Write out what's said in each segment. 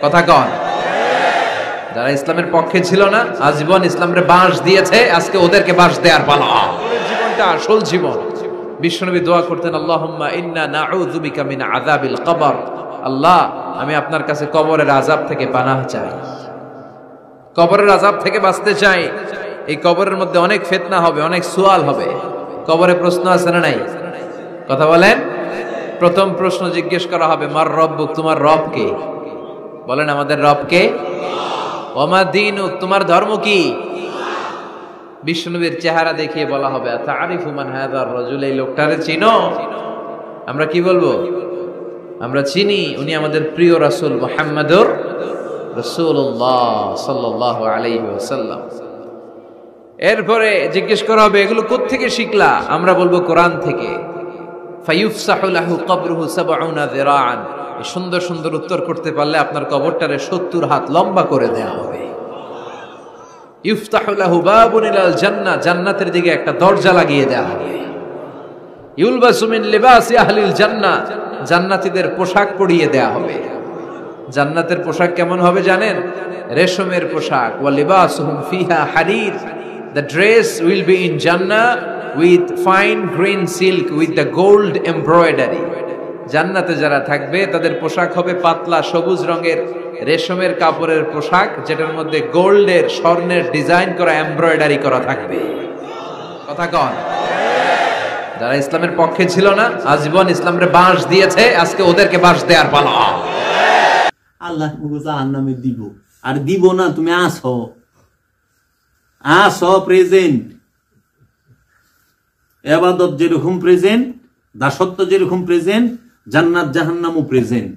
কথা কন। যারা ইসলামের পক্ষে ছিল না, আজীবন ইসলামের বাঁশ দিয়েছে, আজকে ওদেরকে বাঁশ দেওয়ার পালা। জীবনটা আসল জীবন। বিশ্বনবী দোয়া করতেন, আল্লাহুম্মা ইন্না নাউযু বিকা মিন আযাবিল কবর। আল্লাহ, আমি আপনার কাছে কবরের আযাব থেকে পানাহ চাই, কবরের আযাব থেকে বাঁচতে চাই। এই কবরের মধ্যে অনেক ফিতনা হবে, অনেক সুয়াল হবে। কবরে প্রশ্ন আছে না নাই? কথা বলেন। প্রথম প্রশ্ন জিজ্ঞেস করা হবে, মার রব্বুক, তোমার রব কে? বলেন, আমাদের রব কে? ওমা দীনুক, তোমার ধর্ম কি? বিশ্বনবীর চেহারা দেখিয়ে বলা হবে, আতারিফু মান হাযার রাজুল, এই লোকটারে চিনো? আমরা কি বলবো? আমরা চিনি, উনি আমাদের প্রিয় রাসূল মুহাম্মদুর রাসূলুল্লাহ সাল্লাল্লাহু আলাইহি ওয়াসাল্লাম। এরপরে জিজ্ঞেস করা হবে, এগুলো কোত্থেকে শিখলা? আমরা বলবো, কোরআন থেকে। ফায়ুফসাহু লাহু কবরুহু ৭০ যিরাআন। এই সুন্দর সুন্দর উত্তর করতে পারলে আপনার কবরটারে ৭০ হাত লম্বা করে দেয়া হবে। ইফতাহু লাহু বাবুন ইলাল জান্নাহ, জান্নাতের দিকে একটা দরজা লাগিয়ে দেয়া হবে। ইউলবাসু মিন লিবাসি আহলিল জান্নাহ, জান্নাতীদের পোশাক পরিয়ে দেয়া হবে। জান্নাতের পোশাক কেমন হবে জানেন? রেশমের পোশাক। ওয়া লিবাসুহুম ফিহা হারির, the dress will be in Jannah with fine green silk with the gold embroidery. জান্নাতে যারা থাকবে তাদের পোশাক হবে পাতলা সবুজ রঙের রেশমের কাপড়ের পোশাক, যেটার মধ্যে গোল্ডের, স্বর্ণের ডিজাইন করা, এমব্রয়ডারি করা থাকবে। কথা কন। যারা ইসলামের পক্ষে ছিল না, আজীবন ইসলামের বাঁশ দিয়েছে, আজকে ওদেরকে বাঁশ দেওয়ার পালা। আল্লাহ জাহান্নামে দিব, আর দিব না, তুমি আসো আসো প্রেজেন্ট। ইবাদত যেরকম প্রেজেন্ট, দাসত্ব যেরকম প্রেজেন্ট, জান্নাত জাহান্নামও প্রেজেন্ট।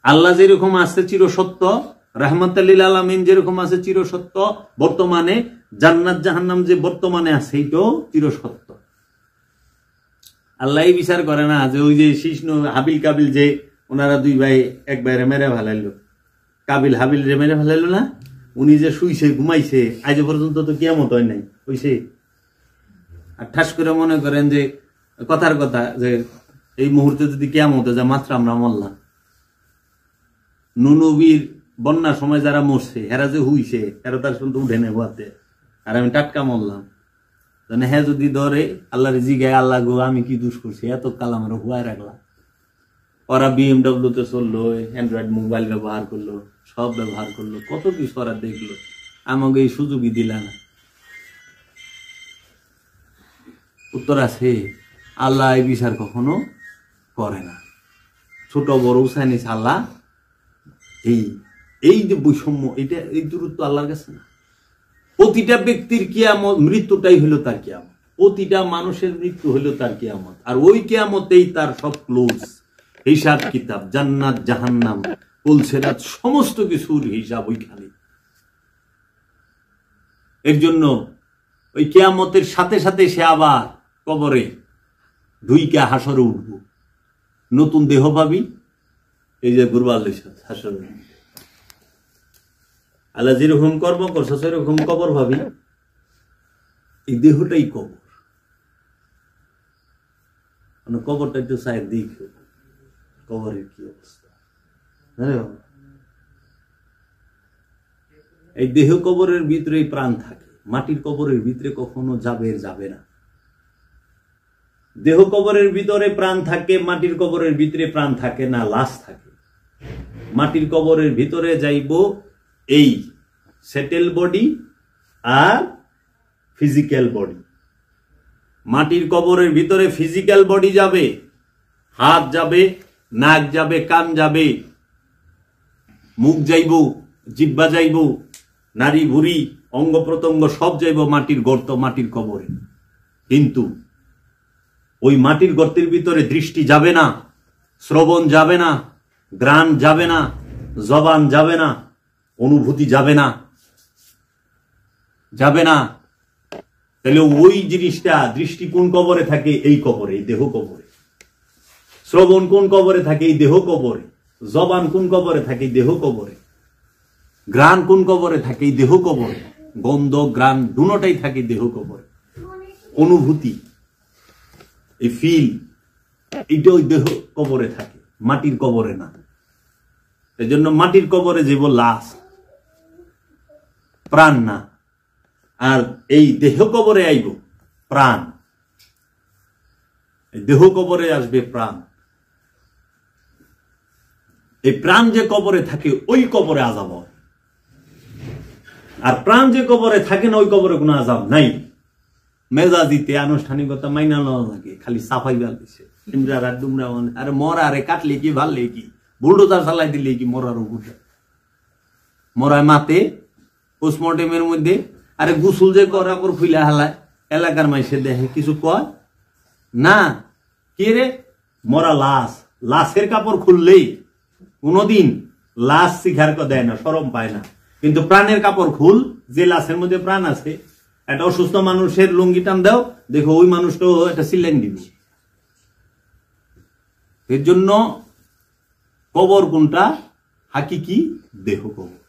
আল্লাহ যেরকম আছে চিরসত্য, রাহমাতাল লিল আলামিন যেরকম আছে চিরসত্য বর্তমানে, জান্নাত জাহান্নাম যে বর্তমানে আছে এটাও চিরসত্য। আল্লাহ বিচার করে না যে ওই যে শিষ্ণু হাবিল কাবিল, যে ওনারা দুই ভাই এক ভাইরে মেরে ফেলাইলো, কাবিল হাবিল রে মেরে ফেলাইলো না? উনি যে শুইছে ঘুমাইছে, আজ পর্যন্ত তো কিয়ামত হয় নাই, হইছে? আর ঠাস করে মনে করেন যে কথার কথা, যে এই মুহূর্তে যদি কিয়ামত হয়, যা মাত্র আমরা মরলাম। নবীর বন্যার সময় যারা মরছে, হেরা যে হুইছে, হেরা তার শুনতে উঠে নেই হওয়াতে, আর আমি টাটকা মরলাম। হ্যাঁ যদি ধরে আল্লাহর জিগায়, আল্লাহ গো আমি কি দোষ করছি, এত কাল আমার হুয়ায় রাখলাম। ওরা BMW তে চললো, অ্যান্ড্রয়েড মোবাইল ব্যবহার করলো, সব ব্যবহার করলো, কত কিছু ওরা দেখলো, আমাকে এই সুযোগই দিলা না। উত্তর আছে, আল্লাহ এই বিচার কখনো করে না। ছোট বড় উসাইনিস আল্লাহ এই যে বৈষম্য, এটা এই দূরত্ব আল্লাহর কাছে না। প্রতিটা ব্যক্তির কিয়ামত, মৃত্যুটাই হলো তার কিয়ামত। প্রতিটা মানুষের মৃত্যু হলো তার কিয়ামত, আর ওই কিয়ামতেই তার সব ক্লোজ। হিসাব কিতাব, জান্নাত জাহান্নাম, পুলসেরাত, সমস্ত কিছুর হিসাব ওইখানে। এর জন্য ওই কিয়ামতের সাথে সাথে সে আবার কবরে ধুইকে হাসরে উঠবো, নতুন দেহ পাবি। এই যে গুরবাল হাসরে আল্লাহ যেরকম কর্ম করছো সেরকম কবর ভাবি। এই দেহটাই কবর। কবরটা একটু সাইড দিক, কবরের কি অবস্থা। এই দেহ কবরের ভিতরে প্রাণ থাকে, মাটির কবরের ভিতরে কখনো যাবে না। দেহ কবরের ভিতরে প্রাণ থাকে, মাটির কবরের ভিতরে প্রাণ থাকে না, লাশ থাকে। মাটির কবরের ভিতরে যাইব এই সেটেল বডি আর ফিজিক্যাল বডি। মাটির কবরের ভিতরে ফিজিক্যাল বডি যাবে, হাত যাবে, নাক যাবে, কান যাবে, মুখ যাইব, জিহ্বা যাইব, নারী ভুঁড়ি, অঙ্গ প্রত্যঙ্গ সব যাইব মাটির গর্ত, মাটির কবরে। কিন্তু ওই মাটির গর্তের ভিতরে দৃষ্টি যাবে না, শ্রবণ যাবে না, ঘ্রাণ যাবে না, জবান যাবে না, অনুভূতি যাবে না। তাহলে ওই জিনিসটা, দৃষ্টি কোন কবরে থাকে? এই কবরে, এই দেহ কবরে। শ্রবণ কোন কবরে থাকে? এই দেহ কবরে। জবান কোন কবরে থাকে? এই দেহ কবরে। ঘ্রাণ কোন কবরে থাকে? এই দেহ কবরে। গন্ধ ঘ্রাণ দুটোটাই থাকে দেহ কবরে। অনুভূতি, এই ফিল, এইটা ওই দেহ কবরে থাকে, মাটির কবরে না। এই জন্য মাটির কবরে যাব লাশ, প্রাণ না। আর এই দেহ কবরে আইব প্রাণ, দেহ কবরে আসবে প্রাণ। এই প্রাণ যে কবরে থাকে ওই কবরে আযাব হয়, আর প্রাণ যে কবরে থাকে না ওই কবরে কোনো আযাব নাই। মেজাজিতে আনুষ্ঠানিকতা মাইনা নেওয়া লাগে, খালি সাফাই বেল দিছে আরে মরা রে কাটলে কি ভাললে কি, বুলডোজার চালাই দিলে কি মরার উপরে মরায় মাতে পোস্টমর্টেমের মধ্যে। আরে গোসল যে করা পর ফুলা হালায়, এলাকার মাইসে দেখে কিছু কয় না, কি রে মরা লাশ, লাশের কাপড় খুললেই কোনদিন লাশ শিখার দেয় না, শরম পায় না। কিন্তু প্রাণের কাপড় খুল, যে লাশের মধ্যে প্রাণ আছে, একটা অসুস্থ মানুষের লুঙ্গি টান দাও, দেখো ওই মানুষটাও একটা সিলাইন দিবে। এর জন্য কবর কোনটা? হাকিকি দেহ কবর।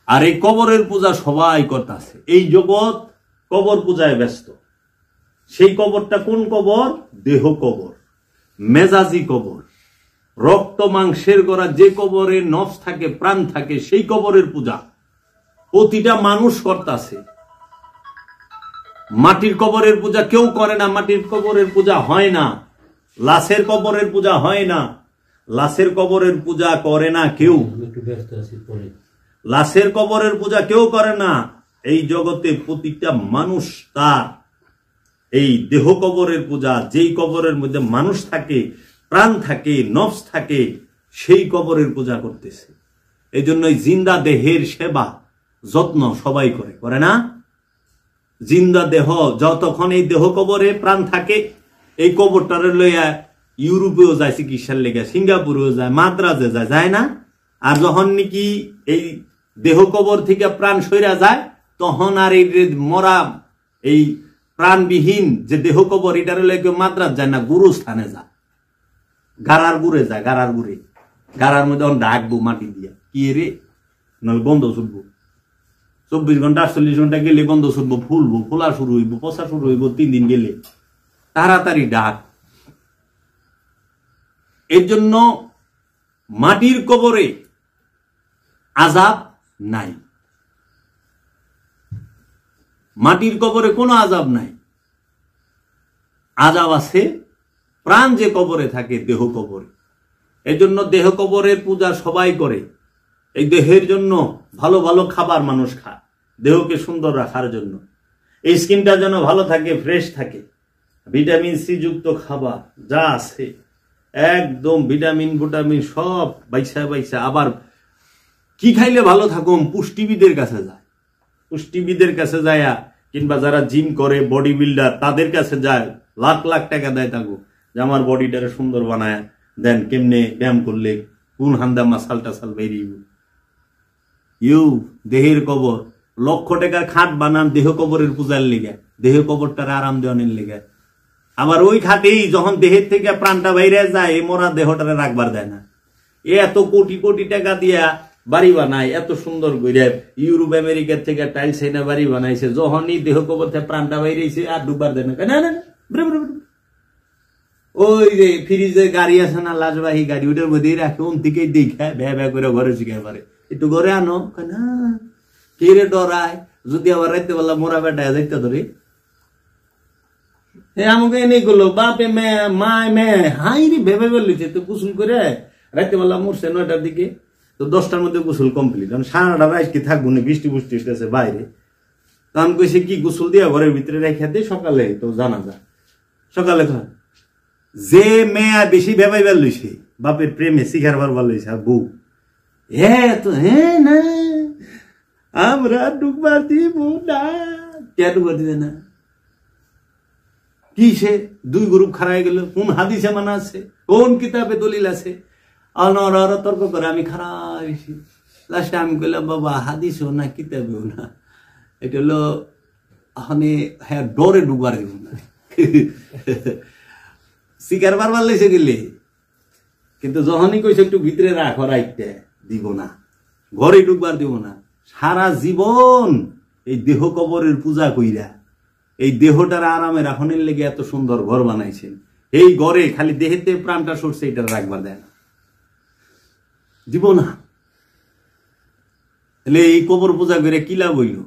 আর এই কবরের পূজা সবাই করতেছে, এই জগৎ কবর পূজায় ব্যস্ত। সেই কবরটা কোন কবর? দেহ কবর, মেজাজি কবর, রক্ত মাংসের গড়া যে কবরে নফস থাকে, প্রাণ থাকে, সেই কবরের পূজা প্রতিটা মানুষ করতেছে। মাটির কবরের পূজা কেউ করে না, মাটির কবরের পূজা হয় না, লাশের কবরের পূজা হয় না, লাশের কবরের পূজা করে না কেউ, লাশের কবরের পূজা কেউ করে না। এই জগতে প্রতিটা মানুষ তার এই দেহ কবরের পূজা, যেই কবরের মধ্যে মানুষ থাকে, প্রাণ থাকে, নফস থাকে, সেই কবরের পূজা করতেছে। এই জন্যই জিন্দা দেহের সেবা যত্ন সবাই করে, করে না? জিন্দা দেহ যতক্ষণ এই দেহ কবরে প্রাণ থাকে, এই কবরটারে লইয়া ইউরোপেও যায় চিকিৎসার লেগে, সিঙ্গাপুরেও যায়, মাদ্রাজে যায়, যায় না? আর যখন নাকি এই দেহ কবর থেকে প্রাণ সইরা যায়, তখন আর এই মরা এই প্রাণবিহীন যে দেহ কবর, এটারে লইয়া কেউ মাদ্রাজ যায় না, গুরুস্থানে যায়, গাড়ার গুড়ে যায়, গাড়ার গুড়ে, গাড়ার মধ্যে ডাকবো মাটি দিয়া, কি রে নইলে বন্ধ ছুটবো, 24 ঘন্টা 48 ঘন্টা গেলে বন্ধ ছুটবো, ফুলবো, ফোলা শুরু হইব, পচা শুরু হইব 3 দিন গেলে, তাড়াতাড়ি ডাক। এর জন্য মাটির কবরে আযাব নাই, মাটির কবরে কোনো আযাব নাই। আযাব আছে প্রাণ যে কবরে থাকে, দেহ কবরে। এই জন্য দেহ কবরের পূজা সবাই করে। এই দেহের জন্য ভালো ভালো খাবার মানুষ খায়, দেহকে সুন্দর রাখার জন্য, এই স্কিনটা যেন ভালো থাকে, ফ্রেশ থাকে। ভিটামিন সি যুক্ত খাবার যা আছে একদম ভিটামিন ভিটামিন সব বাইসা বাইসা। আবার কি খাইলে ভালো থাকুম? পুষ্টিবিদের কাছে যায়, পুষ্টিবিদের কাছে যায়, কিংবা যারা জিম করে, বডি বিল্ডার, তাদের কাছে যায়, লাখ লাখ টাকা দেয় থাকো যে আমার বডিটারে সুন্দর বানায় দেন, কেমনে ব্যায়াম করলে কোন হান্দা মাসাল টাসাল বেরিয়ে। ইউ দেহের কবর, লক্ষ টাকার খাট বানান দেহ কবরের পূজার লেগে, দেহ কবরটার আরাম দেওয়ানের লেগে। আবার ওই খাটেই যখন দেহের থেকে প্রাণটা বাইরে যায়, এই মরা দেহটারে রাখবার দেয় না। এত কোটি কোটি টাকা দিয়া বাড়ি বানায়, এত সুন্দর করে ইউরোপ আমেরিকার থেকে টাইলস এনে বাড়ি বানাইছে, যখনই দেহ কবর থেকে প্রাণটা বাইরেছে আর ডুববার দেয় না। না না না, ওই যে ফ্রিজে গাড়ি আছে না, লাশবাহী গাড়ি, ওটার মধ্যেই রাখে, ওন থেকেই দেখে ভ্যা ভ্যা করে ঘরে শিখায় পারে, একটু ঘরে আনো না, কে রে ডরায় যদি আবার রাইতে বেলা মোরা বেটায় যাইতে ধরে। আমাকে এনে গেলো বাপে মেয়ে মায় মেয়ে হাই রে ভেবে বেলিছে, তো গোসল করে রাইতে বেলা মরছে 9টার দিকে, তো 10টার মধ্যে গোসল কমপ্লিট। কারণ সারাটা রাত কি থাকবো না, বৃষ্টি বুষ্টি এসেছে বাইরে, তখন কইছে কি গোসল দিয়া ঘরের ভিতরে রেখে দিয়ে সকালে তো জানা যায়। সকালে যে মেয়ে বেশি ভেবাই বেলছে বাপের প্রেমে শিখার বার লইছে, আর বউ তো হ্যাঁ না আমরা ডুববার দিব না, কে ডুববার দিবে না? কি সে 2 গ্রুপ খারাই গেল, কোন হাদিসে মানা আছে, কোন কিতাবে দলিল আছে, অনর তর্ক করে আমি খারাইছি। লাস্টে আমি কইলাম বাবা হাদিসও না কিতাবেও না, এটা হলো হ্যাঁ ডরে ডুববার দিব না, শিকার বারবার লেছে গেলে। কিন্তু যখনই কইছে একটু ভিতরে রাখো, রাখতে দিব না, ঘরে ডুববার দিব না। সারা জীবন এই দেহ কবরের পূজা কইরা এই দেহটার আরামে রাখনের লেগে এত সুন্দর ঘর বানাইছেন, এই ঘরে খালি দেহেতে প্রাণটা সরছে, এটা রাখবার দেয় না। দিব না। তাহলে এই কবর পূজা করে কি লাভ হইল?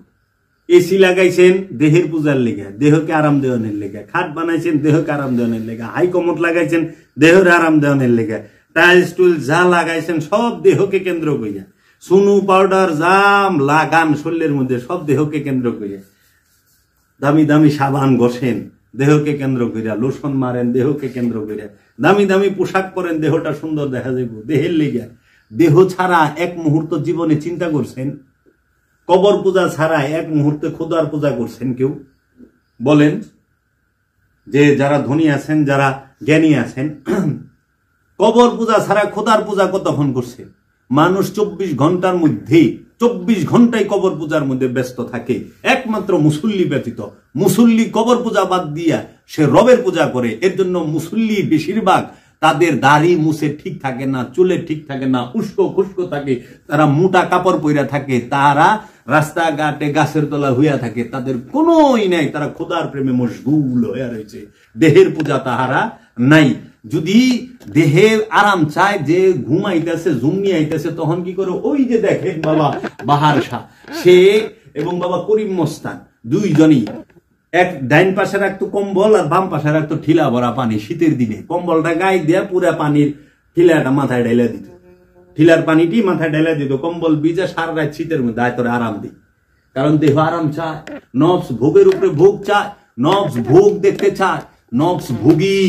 এসি লাগাইছেন দেহের পূজার লেগে, দেহকে আরাম দেওয়ানের লেগে, খাট বানাইছেন দেহকে আরাম দেওয়ানের লেগে, হাই কমোড লাগাইছেন দেহের আরাম দেওয়ানের লেগে, টাইলস টুল যা লাগাইছেন সব দেহকে কেন্দ্র করিয়া, সুনু পাউডার জাম লাগান শরীরের মধ্যে সব দেহকে কেন্দ্র করিয়া, দামি দামি সাবান ঘষেন দেহকে কেন্দ্র করিয়া, লোশন মারেন দেহকে কেন্দ্র করিয়া, দামি দামি পোশাক পরেন দেহটা সুন্দর দেখা যাইব দেহের লেগে। দেহ ছাড়া এক মুহূর্ত জীবনে চিন্তা করছেন? কবর পূজা ছাড়া এক মুহূর্তে খোদার পূজা করছেন কেউ? বলেন। যে যারা ধনী আছেন, যারা জ্ঞানী আছেন, কবর পূজা ছাড়া খোদার পূজা কতক্ষণ করছে? মানুষ 24 ঘন্টার মধ্যে 24 ঘন্টায় কবর পূজার মধ্যে ব্যস্ত থাকে, একমাত্র মুসল্লি ব্যতীত। মুসল্লি কবর পূজা বাদ দিয়া সে রবের পূজা করে। এর জন্য মুসল্লি বেশিরভাগ তাদের দাড়ি মুছে ঠিক থাকে না, চুলে ঠিক থাকে না, উস্কো খুস্কো থাকে, তারা মোটা কাপড় পইরা থাকে, তারা রাস্তাঘাটে গাছের তলা হইয়া থাকে, তাদের কোনোই নাই, তারা খোদার প্রেমে মশগুল হইয়া রয়েছে, দেহের পূজা তাহারা নাই। যদি দেহে আরাম চায়, যে ঘুমাইতেছে জুমনি আইতেছে, তখন কি করে? ওই যে দেখেন বাবা বাহার শাহ সে এবং বাবা করিম মস্তান দুইজনই এক ডাইন পাশে রাখতো কম্বল আর বাম পাশে রাখতো ঠিলা ভরা পানি। শীতের দিনে কম্বলটা গায়ে দেয়া পুরা পানির ঠিলাটা মাথায় ঢাইলা দিত, ঠিলার পানিটি মাথায় ঢাইলা দিত, কম্বল ভিজে সারা রাত শীতের মধ্যে আয়তরে আরাম দিই। কারণ দেহ আরাম চায়, নফস ভোগের উপরে ভোগ চায়, নফস ভোগ দেখতে চায়, নফস ভোগী,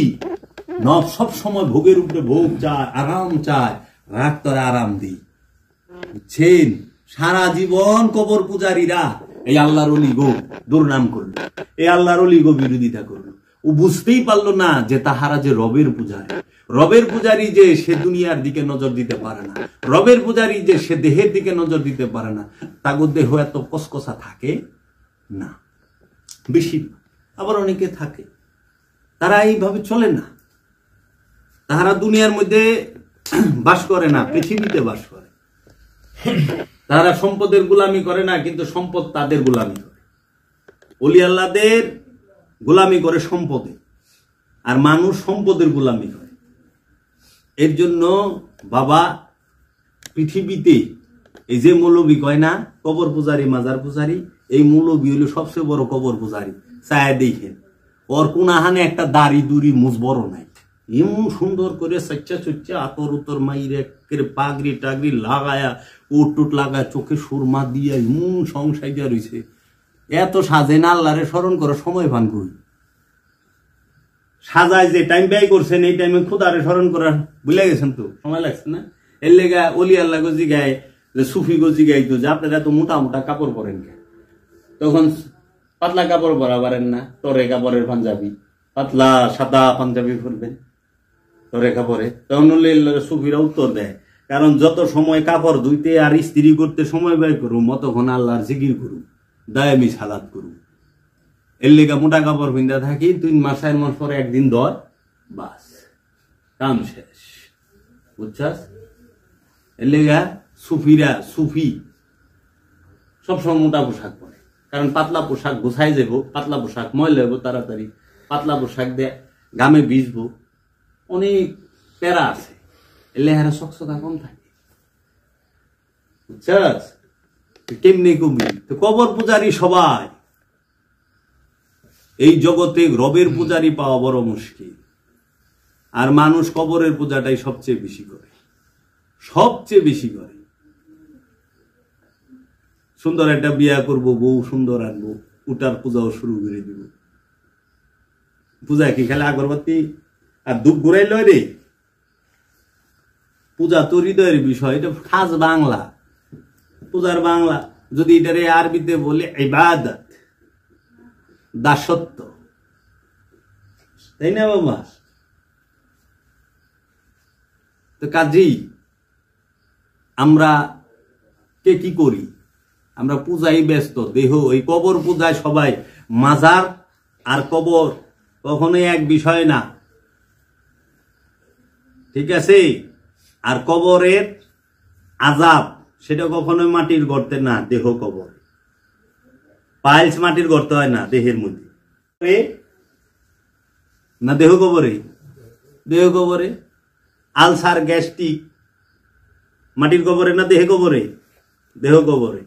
নফস সব সময় ভোগের উপরে ভোগ চায়, আরাম চায়, রাত তরে আরাম দিই। বুঝছেন? সারা জীবন কবর পূজারীরা এই আল্লাহর ওলি গো দুর্নাম করলো, এই আল্লাহর ওলি গো বিরোধিতা করলো। ও বুঝতেই পারলো না যে তাহারা যে রবের পূজারী। রবের পূজারী যে সে দুনিয়ার দিকে নজর দিতে পারে না, রবের পূজারী যে সে দেহের দিকে নজর দিতে পারে না। তাগো দেহ এত কসকসা থাকে না, বেশি। আবার অনেকে থাকে তারা এইভাবে চলে না, তাহারা দুনিয়ার মধ্যে বাস করে না, পৃথিবীতে বাস করে। তারা সম্পদের গোলামি করে না, কিন্তু সম্পদ তাদের গোলামি করে। ওলি আল্লাহদের গোলামি করে সম্পদে, আর মানুষ সম্পদের গোলামি করে। এর জন্য বাবা পৃথিবীতে এই যে মৌলবী কয় না কবর পূজারী মাজার পূজারী, এই মৌলবী হলো সবচেয়ে বড় কবর পূজারী। চায় দেখেন ওর কোনাহানে একটা দাড়ি দুরি মুজ বড় নাই, এমন সুন্দর করে সচ্চা চচ্চা আতর উতর মাইরে পাগড়ি টাগড়ি লাগায়া, উট টুট লাগায়, চোখে সুরমা দিয়া এমন সংসার দিয়া রয়েছে। এত সাজে না আল্লাহরে স্মরণ করার সময় পান কই? সাজায় যে টাইম ব্যয় করছেন, এই টাইমে খুদারে স্মরণ করার ভুলে গেছেন তো, সময় লাগছে না? এর লেগা অলি আল্লাহ গজি গায়ে, সুফি গজি গাইতো যে আপনারা তো মোটা মোটা কাপড় পরেন, তখন পাতলা কাপড় পরা পারেন না, তরে কাপড়ের পাঞ্জাবি, পাতলা সাদা পাঞ্জাবি পরবেন তরে কাপড়ে। তখন সুফিরা উত্তর দেয়, কারণ যত সময় কাপড় ধুইতে আর ইস্ত্রি করতে সময় ব্যয় করুম, অতক্ষণ আল্লাহর জিকির করুম, দায়ামি সালাত করুম। এর লেগা মোটা কাপড় পিন্ধা থাকি, 3 মাস 4 মাস পরে একদিন দয়, বাস কাম শেষ। বুঝছাস? এর লেগা সুফিরা, সুফি সবসময় মোটা পোশাক পরে, কারণ পাতলা পোশাক গোছাই যাব, পাতলা পোশাক ময়লা হইব তাড়াতাড়ি, পাতলা পোশাক দিয়ে গামে ভিজবো, অনেক প্যারা আছে। এলে হারা স্বচ্ছতা কম থাকে। বুঝছাস? কেমনি কবি তো কবর পূজারী সবাই। এই জগতে রবের পূজারী পাওয়া বড় মুশকিল, আর মানুষ কবরের পূজাটাই সবচেয়ে বেশি করে, সবচেয়ে বেশি করে। সুন্দর একটা বিয়া করবো, বউ সুন্দর আনবো, উটার পূজাও শুরু করে দিব। পূজা কি খালি আগরবাতি আর ধূপ ঘুরাই লয় রে? পূজা তো হৃদয়ের বিষয়, এটা খাস বাংলা, পূজার বাংলা। যদি এটারে আরবিতে বলে ইবাদত, দাসত্ব, তাই না বাবা? তো কাজেই আমরা কে কি করি? আমরা পূজায় ব্যস্ত, দেহ ওই কবর পূজায় সবাই। মাজার আর কবর কখনোই এক বিষয় না, ঠিক আছে? আর কবরের আযাব সেটা কখনোই মাটির গর্তে না, দেহ কবর। পাইলস মাটির গর্তে হয় না, দেহের মধ্যে না, দেহ কবরে। দেহ কবরে আলসার, গ্যাস্ট্রিক মাটির কবরে না দেহে কবরে? দেহ কবরে।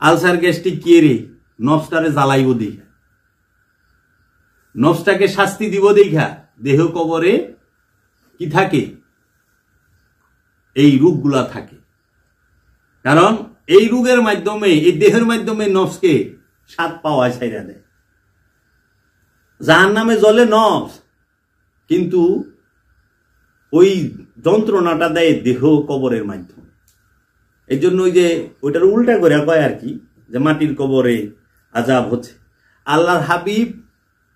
আলসার গ্যাস্ট্রিক কে রে? নফসটারে জ্বালাইব দেখা, নফসটাকে শাস্তি দিব দেখা দেহ কবরে কি থাকে? এই রোগগুলা থাকে। কারণ এই রোগের মাধ্যমে, এই দেহের মাধ্যমে নফসকে স্বাদ পাওয়া ছাইরা দেয়। জাহান্নামে জ্বলে নফস, কিন্তু ওই যন্ত্রণাটা দেয় দেহ কবরের মাধ্যমে। এই জন্য ওই যে ওইটার উল্টা করে কয় আর কি, যে মাটির কবরে আজাব হচ্ছে। আল্লাহর হাবিব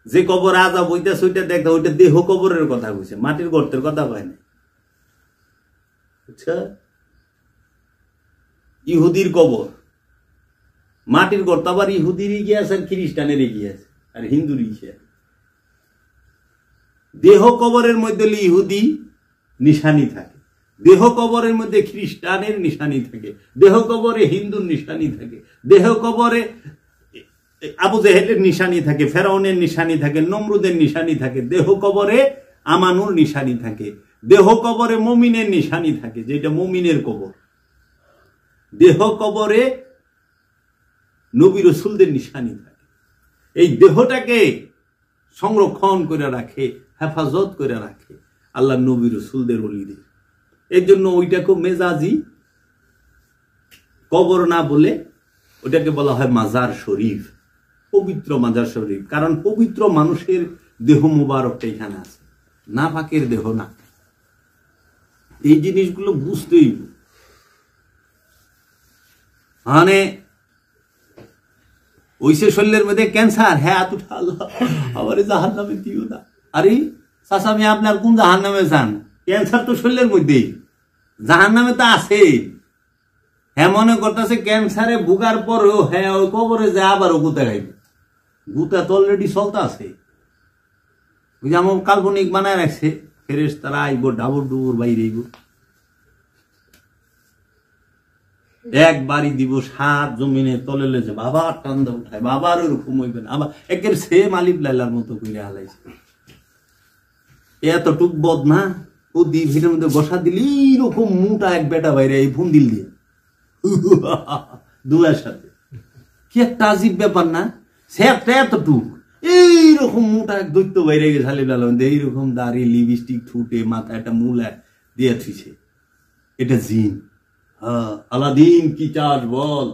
যে কবরে আজাব হইতেছে ওইটা দেখা, ওইটা দেহ কবরের কথা কইছে, মাটির গর্তের কথা কয় না। বুঝছা? ইহুদির কবর মাটির গর্ত, আবার ইহুদিরই গিয়েছে আর খ্রিস্টানেরই গিয়েছে আর হিন্দুরই গিয়েছে। দেহ কবরের মধ্যে ইহুদি নিশানি থাকে, দেহ কবরের মধ্যে খ্রিস্টানের নিশানি থাকে, দেহ কবরে হিন্দুর নিশানি থাকে, দেহ কবরে আবু জেহেলের নিশানি থাকে, ফেরাউনের নিশানি থাকে, নমরুদের নিশানি থাকে, দেহ কবরে আমানুর নিশানি থাকে, দেহ কবরে মুমিনের নিশানি থাকে, যেটা মুমিনের কবর। দেহ কবরে নবী রাসূলদের নিশানি থাকে। এই দেহটাকে সংরক্ষণ করে রাখে, হেফাজত করে রাখে আল্লাহ নবী রাসূলদের ওলিদের। এর জন্য ওইটাকে মেজাজি কবর না বলে ওটাকে বলা হয় মাজার শরীফ, পবিত্র মাজার শরীফ। কারণ পবিত্র মানুষের দেহ মুবারকটা এখানে আছে, না পাকের দেহ না। এই জিনিসগুলো বুঝতেই, মানে ওইসে শরীরের মধ্যে ক্যান্সার, হ্যাঁ তুই আল্লাহ আমার জাহান্নামে দিও না। আরে চাচা আমি আপনার কোন জাহান্নামে যান? ক্যান্সার তো শরীরের মধ্যেই, জাহান্নামে তো আছে। হ্যাঁ মনে করতেছে ক্যান্সারে ভুগার পরেও হ্যাঁ ওই কবরে যায় আবারও গুতা খাইবে। গুতা তো অলরেডি চলতে আছে। ওই যে আমার কাল্পনিক বানায় রাখছে, ফেরেশতারা আইব ডাবর ডুবুর বাইরে আইব, একবারই দিব, সাত জমিনের তলে লেছে বাবা টান্দা উঠায়, বাবার ওরকম হইবে না। আবার একের সেম আলিফ লাইলার মতো করে হালাইছে। এতটুক বদ না, ও দ্বীপ ভিটের মধ্যে বসা দিলি এরকম মোটা এক বেটা বাইরে এই ফোন দিল দিয়ে দুলার সাথে। কি একটা আজীব ব্যাপার না? সে একটা এতটুক এইরকম মোটা এক দৈত্য বাইরে গেছে আলিফ লাইলার মধ্যে, এইরকম দাড়ি, লিপস্টিক, ঠুটে, মাথা একটা মূলা দিয়ে থুইছে। এটা জিন। আলাদিন কি চাস বল,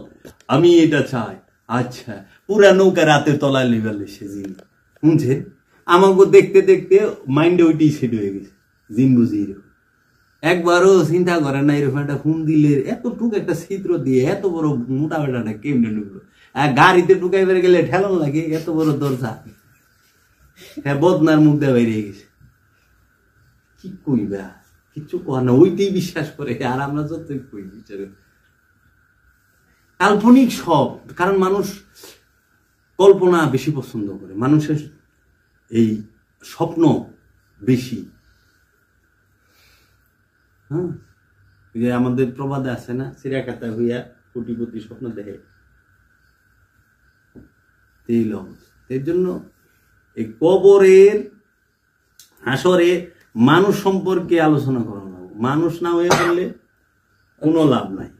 আমি এটা চাই। আচ্ছা, পুরা নৌকা রাতের তলায় লেবেল সে জিন। শুনছেন? আমাকে দেখতে দেখতে মাইন্ডে ওইটাই সেট হয়ে গেছে, জিন বুঝি এরকম। একবারও চিন্তা করে না এরকম একটা ফোন দিলে এতটুকু একটা ছিদ্র দিয়ে এত বড় মোটা বেটাটা কেমনে ঢুকলো? গাড়িতে ঢুকাই বেড়ে গেলে ঠেলন লাগে, এত বড় দরজা। হ্যাঁ বদনার মুখ দিয়ে বেরিয়ে গেছে। কি কইবা? কিছু কয় না, ওইটাই বিশ্বাস করে। আর আমরা যতই কই বিচার কাল্পনিক সব, কারণ মানুষ কল্পনা বেশি পছন্দ করে, মানুষের এই স্বপ্ন বেশি। হ্যাঁ, যে আমাদের প্রবাদে আছে না, চিরাকাতা হইয়া কোটিপতি স্বপ্ন দেখে। এর জন্য এই কবরের হাসরে মানুষ সম্পর্কে আলোচনা করা, মানুষ না হয়ে পড়লে কোনো লাভ নাই।